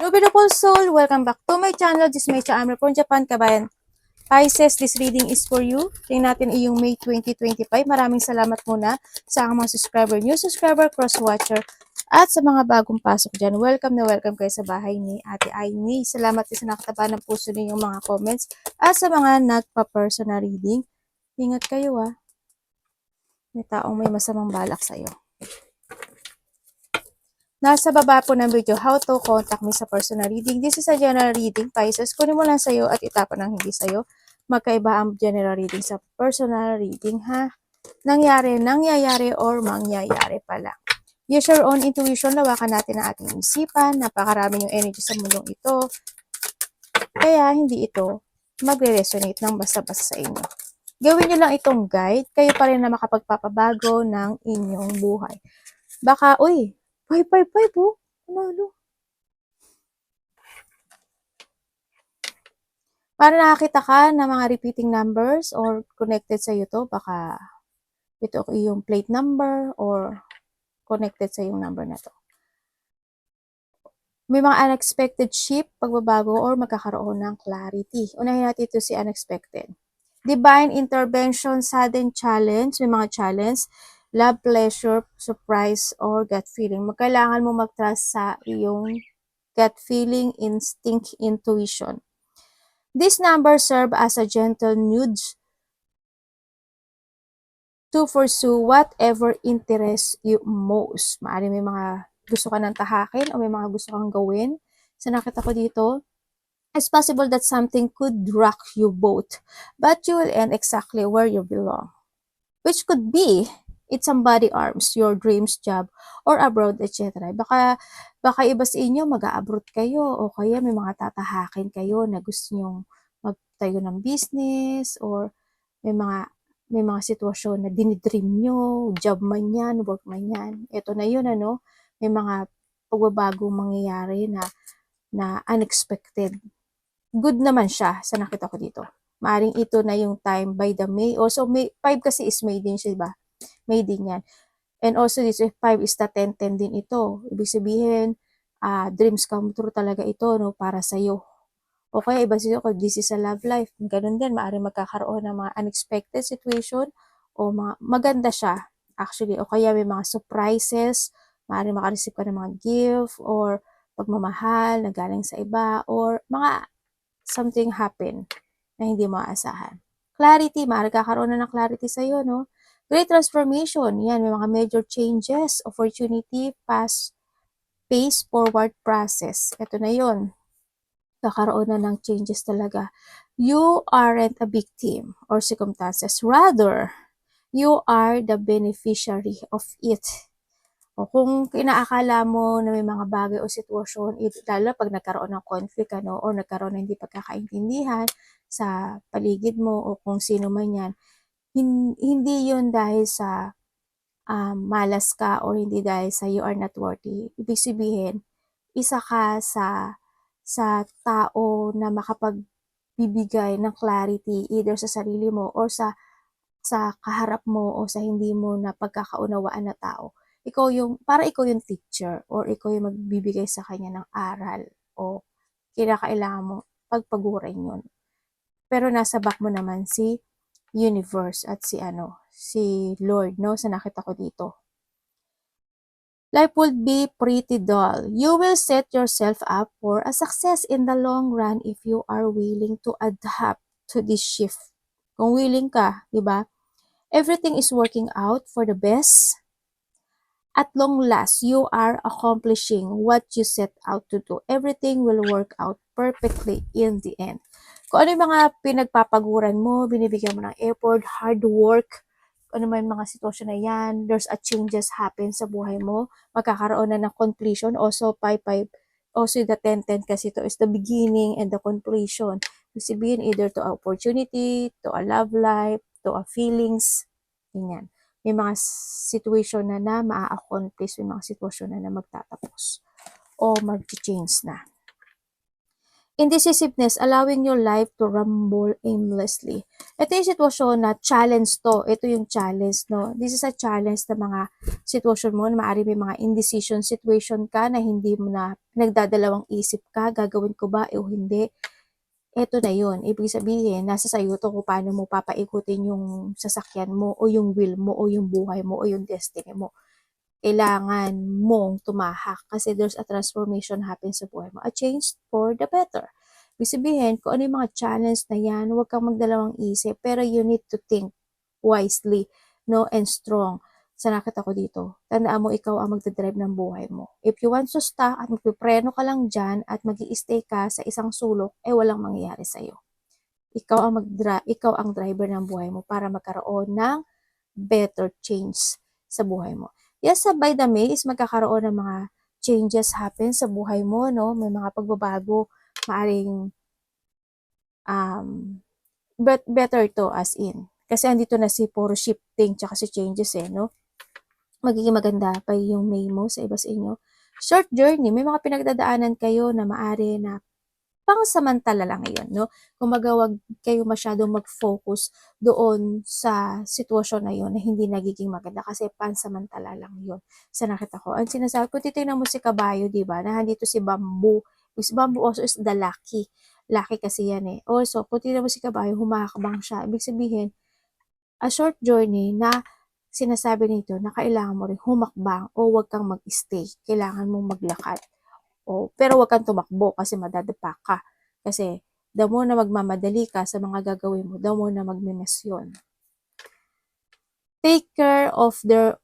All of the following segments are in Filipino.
Hello beautiful soul, welcome back to my channel. This is my channel from Japan, kabayan. Pisces, this reading is for you. Tingnan natin iyong May 2025. Maraming salamat muna sa mga subscriber, new subscriber, cross-watcher, at sa mga bagong pasok dyan. Welcome na welcome kayo sa bahay ni Ate Aini. Salamat din sa nakataba ng puso ninyong mga comments at sa mga nagpa-personal reading. Ingat kayo May taong may masamang balak sa'yo. Nasa baba po ng video, how to contact me sa personal reading. This is a general reading, Pisces. Kunin mo lang sa'yo at itapon ang hindi sa'yo. Magkaiba ang general reading sa personal reading, ha? Nangyayari, or mangyayari pala. Use your own intuition, lawakan natin ang ating isipan. Napakarami yung energy sa mundong ito. Kaya hindi ito magre-resonate ng basta-basta sa inyo. Gawin nyo lang itong guide, kayo pa rin na makapagpapabago ng inyong buhay. Baka, 555 Ano? Para nakakita ka ng mga repeating numbers or connected sa iyo to, baka ito yung plate number or connected sa yung number na to. May mga unexpected shift, pagbabago, or magkakaroon ng clarity. Unahin natin ito si unexpected. Divine intervention, sudden challenge, may mga challenge, love, pleasure, surprise, or gut feeling. Kailangan mo mag-trust sa iyong gut feeling, instinct, intuition. These numbers serve as a gentle nudge to pursue whatever interests you most. Maaaring may mga gusto ka ng tahakin o may mga gusto kang gawin. So nakita ko dito, it's possible that something could rock you both, but you will end exactly where you belong. Which could be, it's somebody arms, your dreams, job, or abroad, etc. Baka iba sa inyo, mag-a-abroad kayo, o kaya may mga tatahakin kayo na gusto nyong magtayo ng business, or may mga sitwasyon na dinidream nyo, job man yan, work man yan. Ito na yun, may mga pagbabagong mangyayari na unexpected. Good naman siya sa nakita ko dito. Maaring ito na yung time by the May. Also, May 5 kasi is May din siya, diba? May din yan. And also, this 5 is the 10-10 din ito. Ibig sabihin, dreams come true talaga ito, para sa'yo. O kaya iba sa'yo, kung this is a love life. Ganun din, maaring magkakaroon ng mga unexpected situation o maganda siya, actually. O kaya may mga surprises, maaring makareceive ka ng mga gift or pagmamahal na galing sa iba or mga something happen na hindi mo aasahan. Clarity, maaari kakaroon na ng clarity sa'yo, Great transformation, yan, may mga major changes, opportunity, pace forward process. Ito na yun. Kakaroon na ng changes talaga. You aren't a victim or circumstances. Rather, you are the beneficiary of it. O kung inaakala mo na may mga bagay o sitwasyon, lalo pag nagkaroon ng conflict, o nagkaroon ng hindi pagkakaintindihan sa paligid mo o kung sino man yan, hindi yun dahil sa malas ka or hindi dahil sa you are not worthy. Ibig sabihin, isa ka sa tao na makapagbibigay ng clarity either sa sarili mo or sa kaharap mo o sa hindi mo na pagkakaunawaan na tao. Ikaw yung teacher or ikaw yung magbibigay sa kanya ng aral o kinakailangan mo pagpagurin yun. Pero nasa back mo naman si universe at si Lord, sa nakita ko dito. Life will be pretty dull. You will set yourself up for a success in the long run if you are willing to adapt to this shift. Kung willing ka, di ba? Everything is working out for the best. At long last, you are accomplishing what you set out to do. Everything will work out perfectly in the end. Kung ano yung mga pinagpapaguran mo, binibigyan mo ng effort, hard work, ano man mga sitwasyon na yan, there's a changes happen sa buhay mo, magkakaroon na ng completion. Also, also the 10-10 kasi ito is the beginning and the completion. Sabihin either to opportunity, to a love life, to a feelings, ganyan. May mga situation na ma-accomplish, may mga sitwasyon na magtatapos o mag-change na. Indecisiveness, allowing your life to rumble aimlessly. Ito yung sitwasyon na challenge to. Ito yung challenge, no? This is a challenge na mga sitwasyon mo na maaari may mga indecision situation ka na hindi mo na nagdadalawang isip ka, gagawin ko ba o hindi. Ito na yun. Ibig sabihin, nasa sayo to kung paano mo papaikutin yung sasakyan mo o yung will mo o yung buhay mo o yung destiny mo. Kailangan mong tumahak kasi there's a transformation happen sa buhay mo. A change for the better. Ibig sabihin, kung ano yung mga challenge na yan, huwag kang magdalawang isip, pero you need to think wisely, no, and strong. Sa nakita ko dito, tandaan mo, ikaw ang magdadrive ng buhay mo. If you want to stop at magpipreno ka lang dyan at mag stay ka sa isang sulok, walang mangyayari sa'yo. Ikaw ang driver ng buhay mo para magkaroon ng better change sa buhay mo. Yes, by the May is magkakaroon ng mga changes happen sa buhay mo, no? May mga pagbabago, maaring but better to as in. Kasi andito na si puro shifting tsaka si changes no? Magiging maganda pa yung May mo sa iba sa inyo. Short journey, may mga pinagdadaanan kayo na maari na pangsamantala lang ngayon, no? Kumbaga, wag kayo masyadong mag-focus doon sa sitwasyon na yun na hindi nagiging maganda kasi pansamantala lang yun. Sa nakita ko, ang sinasabi ko, titignan mo si Kabayo, di ba? Na nandito si Bamboo. Si Bamboo also is the lucky. Lucky kasi yan Also, kung titignan mo si Kabayo, humakabang siya. Ibig sabihin, a short journey na sinasabi nito na kailangan mo rin humakbang o wag kang mag-stay. Kailangan mong maglakad. Pero wag kang tumakbo kasi madadapa ka. Kasi the more na magmamadali ka sa mga gagawin mo, the more na magmimes yun. Take care of there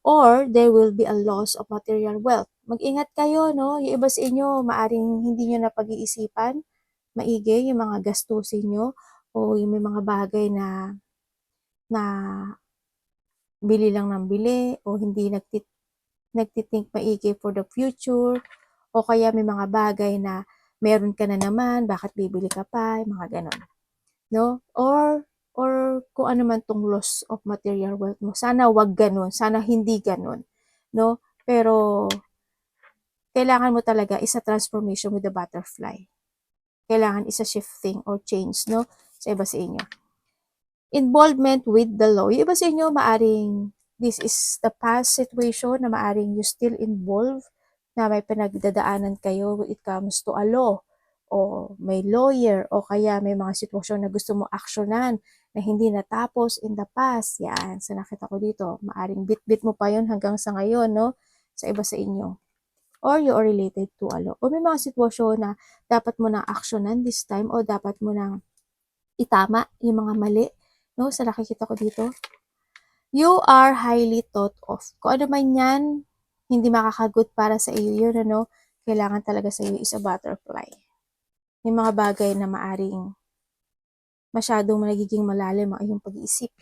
will be a loss of material wealth. Mag-ingat kayo, no? Yung iba sa inyo, maaring hindi nyo na pag-iisipan, maigi yung mga gastusin nyo, o yung may mga bagay na bili lang ng bili, o hindi nagtithink maigi for the future, o kaya may mga bagay na meron ka na naman, bakit bibili ka pa, mga ganon. No? Or kung ano man tong loss of material wealth mo. Sana wag ganon, sana hindi ganon. No? Pero, kailangan mo talaga isa transformation with the butterfly. Kailangan isa shifting or change, no? Sa iba sa inyo. Involvement with the law. Yung iba sa inyo, maaring this is the past situation na maaring you still involved na may pinagdadaanan kayo when it comes to a law o may lawyer o kaya may mga sitwasyon na gusto mo aksyonan na hindi natapos in the past. Yan, sa nakita ko dito, maaring bit-bit mo pa yun hanggang sa ngayon, no? Sa iba sa inyo. Or you are related to a law. O may mga sitwasyon na dapat mo nang aksyonan this time o dapat mo nang itama yung mga mali, no? Sa nakikita ko dito. You are highly thought of. Kung ano man yan, hindi makakagot para sa iyo yun, ano? Kailangan talaga sa iyo is a butterfly. May mga bagay na maaring masyadong nagiging malalim ang iyong pag-iisip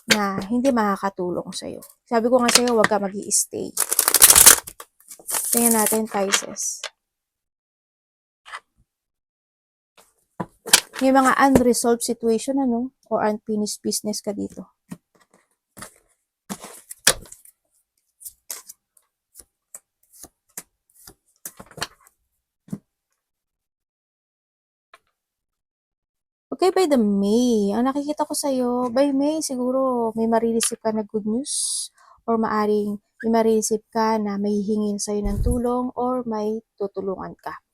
na hindi makakatulong sa iyo. Sabi ko nga sa iyo, huwag ka mag-i-stay. Tingnan natin, Pisces. May mga unresolved situation, ano? Or unfinished business ka dito. Okay, by the May, ang nakikita ko sa'yo, by May, siguro may marireceive ka na good news or maaring may marireceive ka na may hihingin sa'yo ng tulong or may tutulungan ka.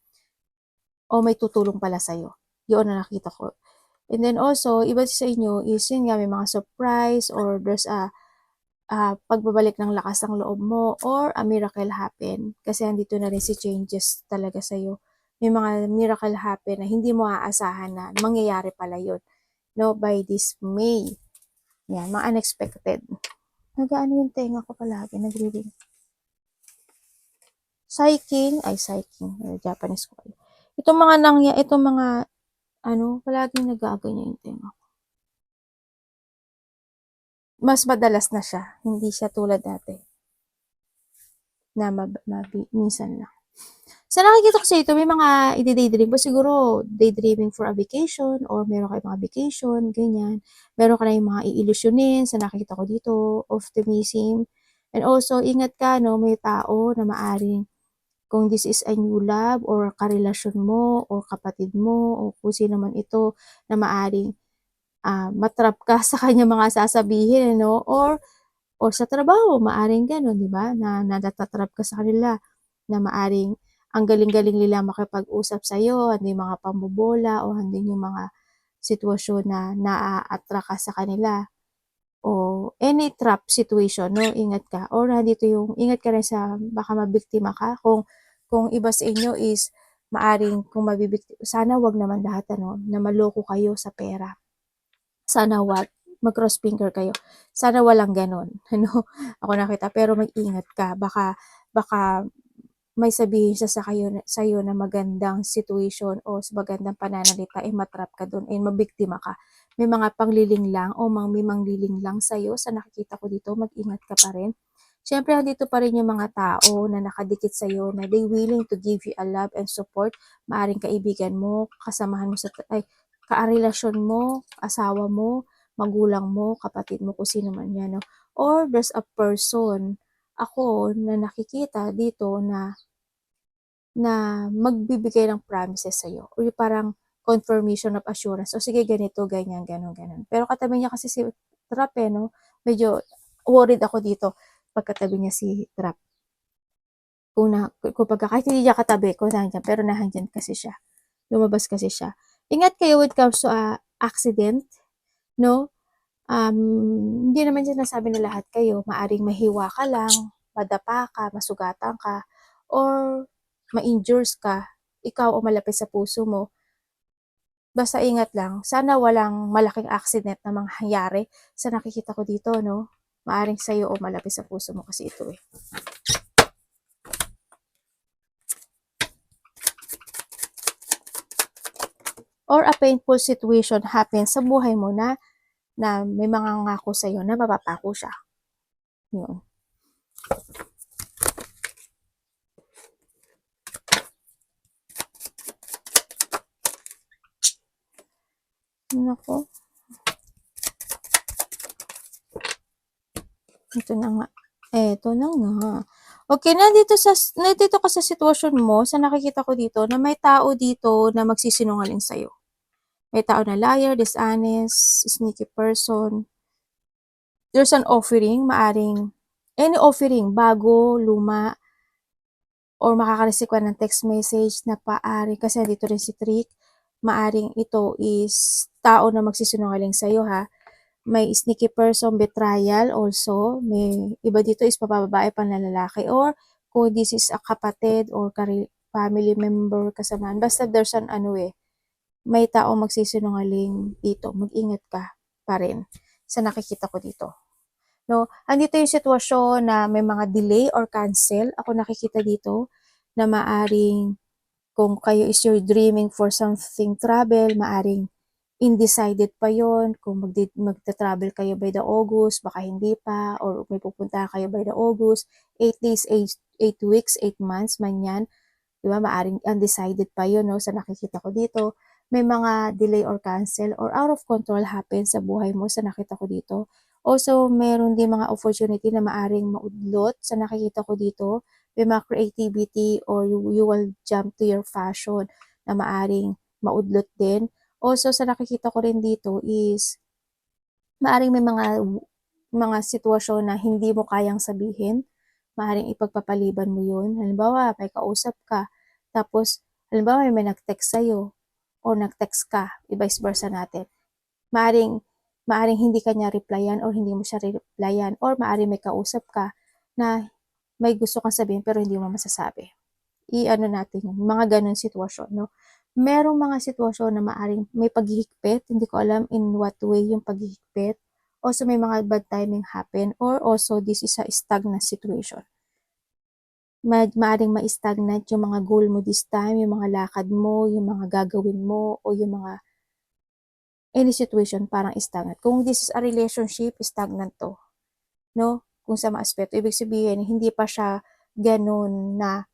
O may tutulong pala sa'yo. Yun ang nakita ko. And then also, iba sa inyo is yun nga, may mga surprise or there's a pagbabalik ng lakas ng loob mo or a miracle happen. Kasi andito na rin si changes talaga sa'yo. May mga miracle happen na hindi mo aasahan na mangyayari pala yun. No, by this May. Yan, mga unexpected. Nagaano yung tenga ko palagi, nag-reading. Psyching, Japanese ko. Itong mga palaging nagaganyan yung tenga ko. Mas madalas na siya, hindi siya tulad dati. Na minsan lang. Sa nakikita ko sa ito, may mga i-daydream po. Siguro, daydreaming for a vacation or meron kayo mga vacation, ganyan. Meron ka na yung mga i-illusionin sa nakikita ko dito, optimism. And also, ingat ka, no, may tao na maaring kung this is a new love or karelasyon mo or kapatid mo o kung sino man ito na maaring matrap ka sa kanyang mga sasabihin, no? Or sa trabaho, maaring gano'n, di ba? Na natatrap ka sa kanila, na maaring ang galing-galing nila makipag-usap sa'yo, andun yung mga pambobola o andun yung mga sitwasyon na naa-attract ka sa kanila o any trap situation, no? Ingat ka. Or nandito yung ingat ka rin sa baka mabiktima ka kung iba sa inyo is maaring kung sana wag naman lahat ano, na maloko kayo sa pera. Sana wag, mag-cross finger kayo. Sana walang gano'n, ano, ako nakita. Pero mag-ingat ka, baka may sabihin siya sa'yo na magandang situation o magandang pananalita, matrap ka do'n, mabiktima ka. May mga pangliling lang o may mangliling lang sa'yo sa nakikita ko dito, mag-ingat ka pa rin. Siyempre, andito pa rin yung mga tao na nakadikit sa'yo na they willing to give you a love and support. Maaring kaibigan mo, kasamahan mo karelasyon mo, asawa mo, magulang mo, kapatid mo, kung sino man yan, no? Or there's a person ako na nakikita dito na magbibigay ng promises sa'yo or yung parang confirmation of assurance. O sige, ganito, ganyan, ganon, ganon. Pero katabi niya kasi si Trap no? Medyo worried ako dito pagkatabi niya si Trap. Kahit hindi niya katabi, kung nandiyan, pero nahandyan kasi siya. Lumabas kasi siya. Ingat kayo when it comes to accident, no? Hindi naman sinasabi na lahat kayo, maaring mahiwa ka lang, madapa ka, masugatan ka, or ma-injures ka, ikaw o malapit sa puso mo. Basta ingat lang, sana walang malaking accident na mangyari sa nakikita ko dito, no? Maaring sa'yo o malapit sa puso mo kasi ito eh. Or a painful situation happens sa buhay mo na may mga ngako sa'yo na mapapako siya. Yun. Nako. Ito na nga. Eto na nga. Okay, nandito ka sa sitwasyon mo, sa nakikita ko dito, na may tao dito na magsisinungaling sa'yo. May tao na liar, dishonest, sneaky person. There's an offering, maaring any offering, bago, luma, or makaka-receive ka ng text message na kasi dito rin si Trick, maaring ito is tao na magsisinungaling sa'yo ha. May sneaky person, betrayal also. May iba dito is papababae, panlalaki. Or kung this is a kapatid or family member, kasamaan. Basta there's an may tao magsisinungaling dito. Mag-ingat ka pa rin sa nakikita ko dito. No? Andito yung sitwasyon na may mga delay or cancel. Ako nakikita dito na maaring kung kayo is you're dreaming for something travel, maaring undecided pa yon kung magta-travel kayo by the August, baka hindi pa, or may pupunta kayo by the August, 8 days, 8 weeks, 8 months man yan, di ba, maaring undecided pa yun, no, sa nakikita ko dito, may mga delay or cancel or out of control happen sa buhay mo sa nakita ko dito. Also, meron din mga opportunity na maaring maudlot sa nakikita ko dito, may mga creativity or you will jump to your fashion na maaring maudlot din. Also, sa nakikita ko rin dito is maaring may mga sitwasyon na hindi mo kayang sabihin, maaring ipagpapaliban mo yun. Halimbawa, may kausap ka, tapos halimbawa may nag-text sa'yo o nag-text ka, vice versa natin. Maaring hindi ka niya replyan or hindi mo siya replyan or maaring may kausap ka na may gusto kang sabihin pero hindi mo masasabi. I-ano natin yun, mga ganun sitwasyon, no? Merong mga sitwasyon na maaring may paghihigpit, hindi ko alam in what way yung paghihigpit. Also, may mga bad timing happen or also this is a stagnant situation. Maaring ma-stagnant yung mga goal mo this time, yung mga lakad mo, yung mga gagawin mo, o yung mga any situation parang stagnant. Kung this is a relationship, stagnant to. No? Kung sa mga aspeto, ibig sabihin, hindi pa siya ganun na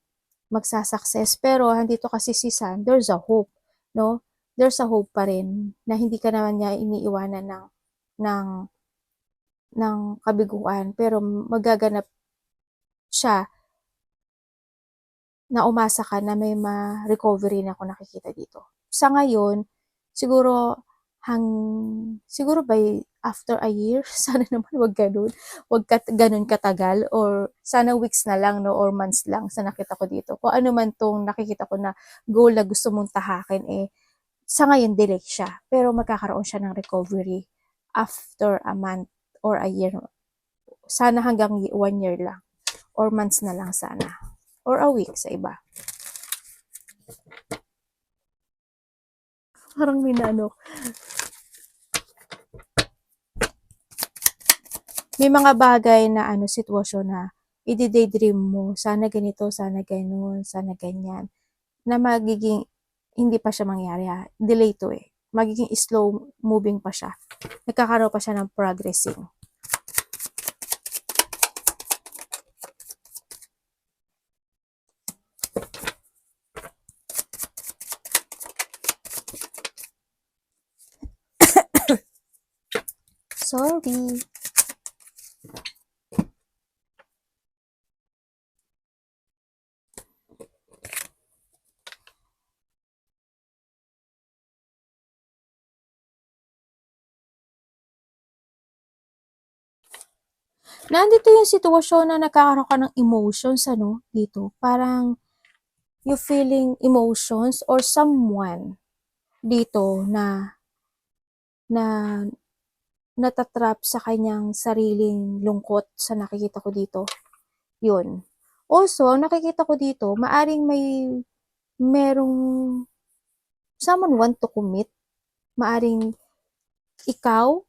magsasucess. Pero andito kasi si Sun, there's a hope, no? There's a hope pa rin na hindi ka naman niya iniiwanan ng ng kabiguan, pero magaganap siya na umasa ka na may ma-recovery na ako nakikita dito. Sa ngayon, siguro siguro by after a year, sana naman wag gano'n, wag gano'n katagal or sana weeks na lang 'no or months lang sa nakita ko dito. Kung ano man 'tong nakikita ko na goal na gusto mong tahakin, sa ngayon delay siya, pero magkakaroon siya ng recovery after a month or a year. Sana hanggang 1 year lang or months na lang sana or a week sa iba. Parang may mga bagay na sitwasyon na i-daydream mo, sana ganito, sana gano'n, sana ganyan, na magiging hindi pa siya mangyari delay to magiging slow moving pa siya. Nagkakaroon pa siya ng progressing. Sorry. Nandito yung sitwasyon na nagkakaroon ka ng emotions dito. Parang you feeling emotions or someone dito na na natatrap sa kanyang sariling lungkot sa nakikita ko dito. Yun. Also, ang nakikita ko dito, maaring merong someone want to commit. Maaring ikaw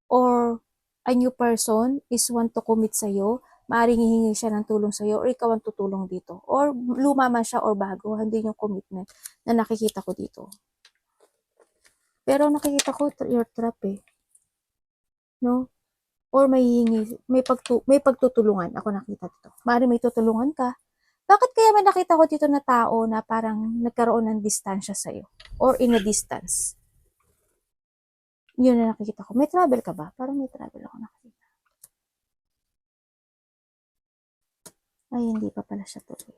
or a new person is want to commit sa'yo. Maaring hihingi siya ng tulong sa'yo or ikaw ang tutulong dito. Or luma man siya or bago, hindi yung commitment na nakikita ko dito. Pero nakikita ko your trap no? Or may pagtutulungan ako nakita dito. Maaring may tutulungan ka. Bakit kaya may nakita ko dito na tao na parang nagkaroon ng distansya sa'yo? Or in a distance? Yun na nakikita ko. May travel ka ba? Parang may travel ako nakikita. Ay, hindi pa pala siya tuloy.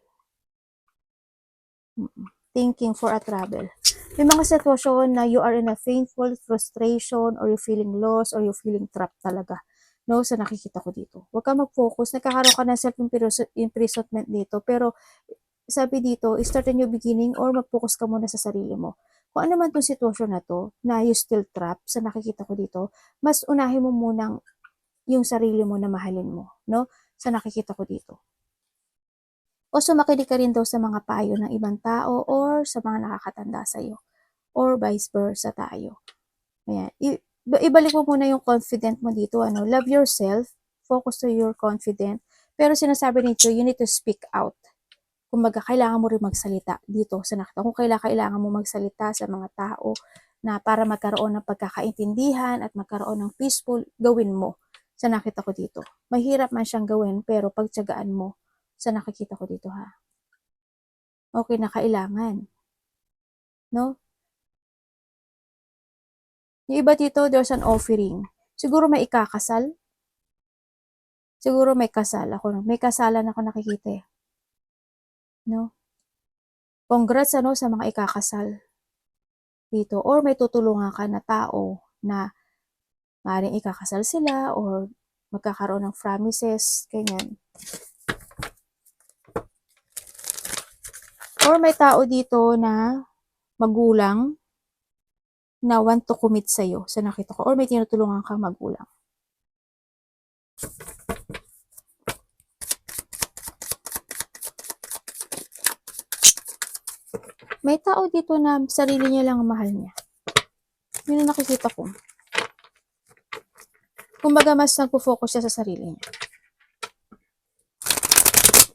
Thinking for a travel. May mga sitwasyon na you are in a painful frustration or you feeling lost or you feeling trapped talaga. No, sa nakikita ko dito. Huwag ka mag-focus. Nagkakaroon ka ng self-imprisonment dito. Pero sabi dito, start a new beginning or mag-focus ka muna sa sarili mo. Kung ano man itong sitwasyon na to, na you still trapped sa nakikita ko dito, mas unahin mo munang yung sarili mo na mahalin mo. No? Sa nakikita ko dito. O sumakinig ka rin daw sa mga payo ng ibang tao or sa mga nakakatanda sa'yo. Or vice versa tayo. Ayan. Ibalik mo muna yung confident mo dito. Love yourself. Focus to your confident. Pero sinasabi nito, you need to speak out. Kumbaga, kailangan mo rin magsalita dito sa nakita. Kung kailangan mo magsalita sa mga tao na para magkaroon ng pagkakaintindihan at magkaroon ng peaceful, gawin mo sa nakita ko dito. Mahirap man siyang gawin, pero pagtyagaan mo sa nakikita ko dito Okay na kailangan. No? Yung iba dito, there's an offering. Siguro may ikakasal. Siguro may kasal ako. May kasalan ako nakikita No? Congrats sa mga ikakasal dito. Or may tutulungan ka na tao na maaaring ikakasal sila or magkakaroon ng promises, ganyan. Or may tao dito na magulang na want to commit sa'yo sa nakita ko. Or may tinutulungan kang magulang. May tao dito na sarili niya lang ang mahal niya. Yun ang nakikita ko. Kumbaga mas nagpo-focus siya sa sarili niya.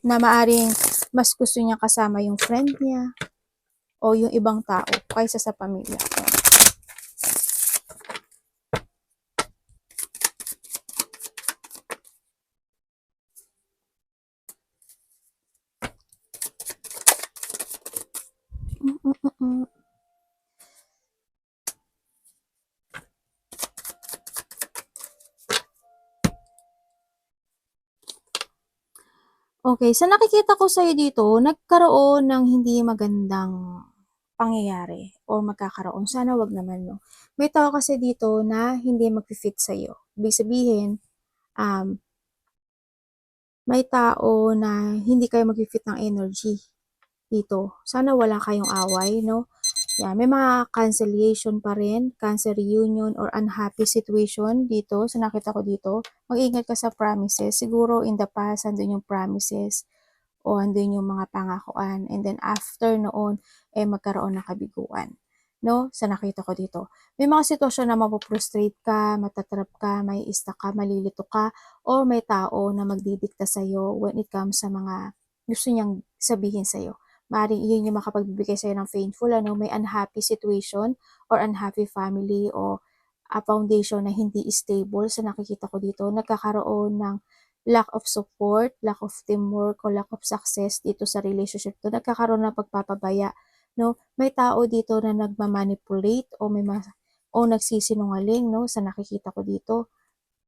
Na maaring mas gusto niya kasama yung friend niya o yung ibang tao kaysa sa pamilya. Okay, sa nakikita ko sa'yo dito, nagkaroon ng hindi magandang pangyayari or magkakaroon. Sana wag naman, 'no? May tao kasi dito na hindi magfi-fit sa'yo. Ibig sabihin, um, may tao na hindi kayo magfi-fit ng energy dito. Sana wala kayong away, 'no? Yan, may mga cancellation pa rin, cancel reunion or unhappy situation dito sa nakita ko dito. Mag-ingat ka sa promises. Siguro in the past, andun yung promises o andun yung mga pangakuan. And then after noon, magkaroon ng kabiguan. No? Sa nakita ko dito. May mga sitwasyon na mapuprostrate ka, matatrap ka, may stuck ka, malilito ka, or may tao na magdidikta sa'yo when it comes sa mga gusto niyang sabihin sa'yo. Maaaring iyon yung makapagbibigay sa'yo ng painful, may unhappy situation or unhappy family o a foundation na hindi stable sa nakikita ko dito. Nagkakaroon ng lack of support, lack of teamwork, o lack of success dito sa relationship to. Nagkakaroon ng pagpapabaya, no? May tao dito na nagmamanipulate o nagsisinungaling, no? Sa nakikita ko dito.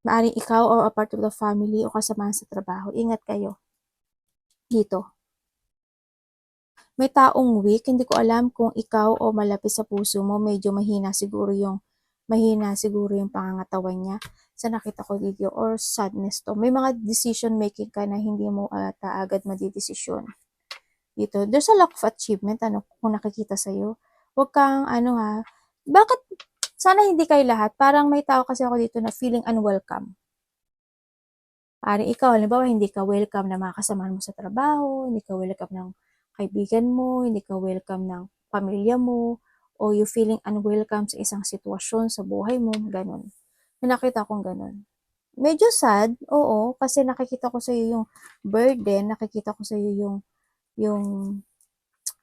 Maaaring ikaw or a part of the family o kasamahan sa trabaho. Ingat kayo dito. May taong weak, hindi ko alam kung ikaw o malapit sa puso mo, medyo mahina siguro yung pangangatawan niya sa nakita ko dito or sadness to. May mga decision making ka na hindi mo agad madidesisyon. Dito, there's a lack of achievement, kung nakikita sa'yo. Huwag kang, bakit, sana hindi kayo lahat, parang may tao kasi ako dito na feeling unwelcome. Parang ikaw, halimbawa, hindi ka welcome na mga kasamahan mo sa trabaho, hindi ka welcome ng kaibigan mo, hindi ka welcome ng pamilya mo, o you feeling unwelcome sa isang sitwasyon sa buhay mo, ganun. Nakita kong ganun. Medyo sad, oo, kasi nakikita ko sa iyo yung burden, nakikita ko sa iyo yung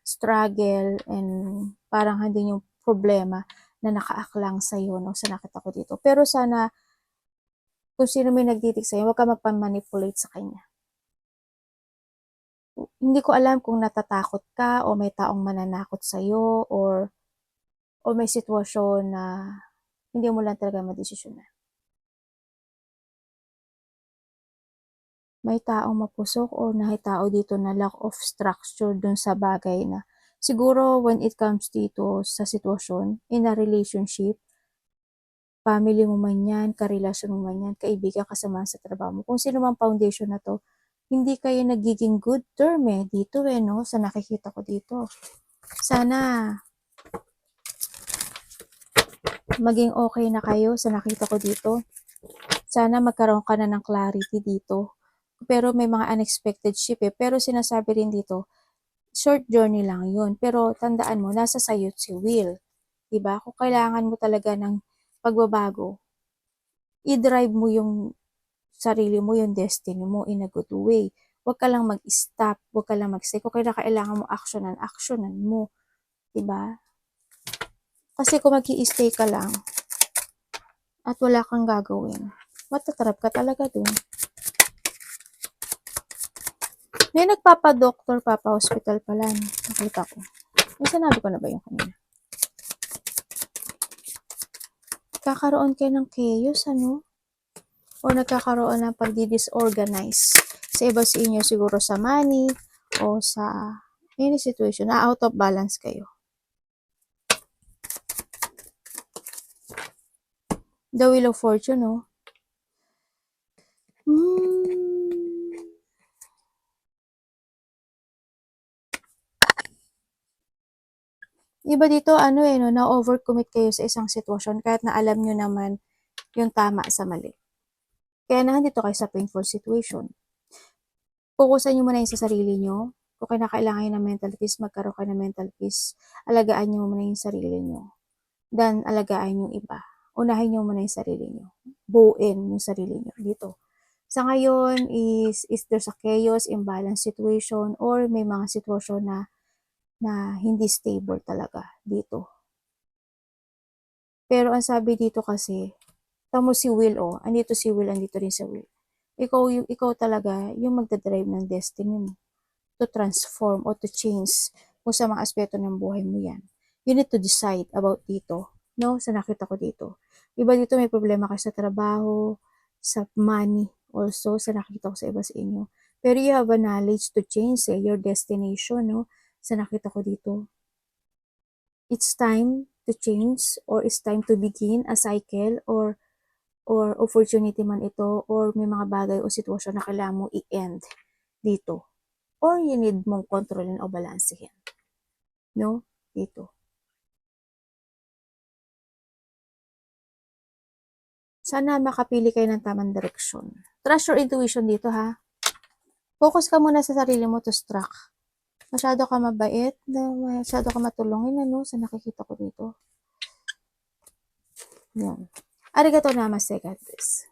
struggle and parang hindi yung problema na nakaaklang sa iyo, no, sa nakita ko dito. Pero sana kung sino may nagtitik sa'yo, huwag ka magpa-manipulate sa kanya. Hindi ko alam kung natatakot ka o may taong mananakot sa'yo o may sitwasyon na hindi mo lang talaga madesisyonan. May taong mapusok o may tao dito na lack of structure dun sa bagay na siguro when it comes dito sa sitwasyon, in a relationship, family mo man yan, karelasyon mo man yan, kaibigan, kasama sa trabaho mo, kung sino mang foundation na to, hindi kayo nagiging good term dito no, sa nakikita ko dito. Sana maging okay na kayo sa nakita ko dito. Sana magkaroon ka na ng clarity dito. Pero may mga unexpected ship pero sinasabi rin dito, short journey lang yun. Pero tandaan mo, nasa sayo si Will. Diba? Kung kailangan mo talaga ng pagbabago, i-drive mo yung sarili mo, yung destiny mo in a good way. Huwag ka lang mag-stop, huwag ka lang mag-stay. Kung kailangan mo actionan mo. Diba? Kasi kung mag-i-stay ka lang at wala kang gagawin, matatrap ka talaga dun. May nagpapa-doctor, papa-hospital pala. Nakita ko. May sinabi ko na ba yung kanina? Kakaroon kayo ng chaos, o nagkakaroon ng pagdi-disorganize sa iba sa inyo, siguro sa money o sa any situation na out of balance kayo. The Wheel of Fortune, Iba dito, na-overcommit kayo sa isang sitwasyon kahit na alam nyo naman yung tama sa mali. Kaya nandito kayo sa painful situation. Fokusan nyo muna yung sa sarili nyo. Kung kailangan nyo ng mental peace, magkaroon kayo ng mental peace. Alagaan nyo muna yung sarili nyo. Then, alagaan yung iba. Unahin nyo muna yung sarili nyo. Buuin yung sarili nyo dito. Sa ngayon, is there's a chaos, imbalance situation, or may mga sitwasyon na hindi stable talaga dito. Pero ang sabi dito kasi, tamo si Will, andito si Will, andito rin si Will. Ikaw talaga yung magdadrive ng destiny mo to transform or to change kung sa mga aspeto ng buhay mo yan. You need to decide about dito, no? Sa nakita ko dito. Iba dito may problema kayo sa trabaho, sa money, also sa nakita ko sa iba sa inyo. Pero you have a knowledge to change your destination, no? Sa nakita ko dito. It's time to change or it's time to begin a cycle or opportunity man ito or may mga bagay o sitwasyon na kailangan mo i-end dito. Or you need mong kontrolin o balansehin. No? Dito. Sana makapili kayo ng tamang direksyon. Trust your intuition dito, ha? Focus ka muna sa sarili mo to struck. Masyado ka mabait, masyado ka matulungin, ano, sa nakikita ko dito. Yan. Arigato namaste, God bless.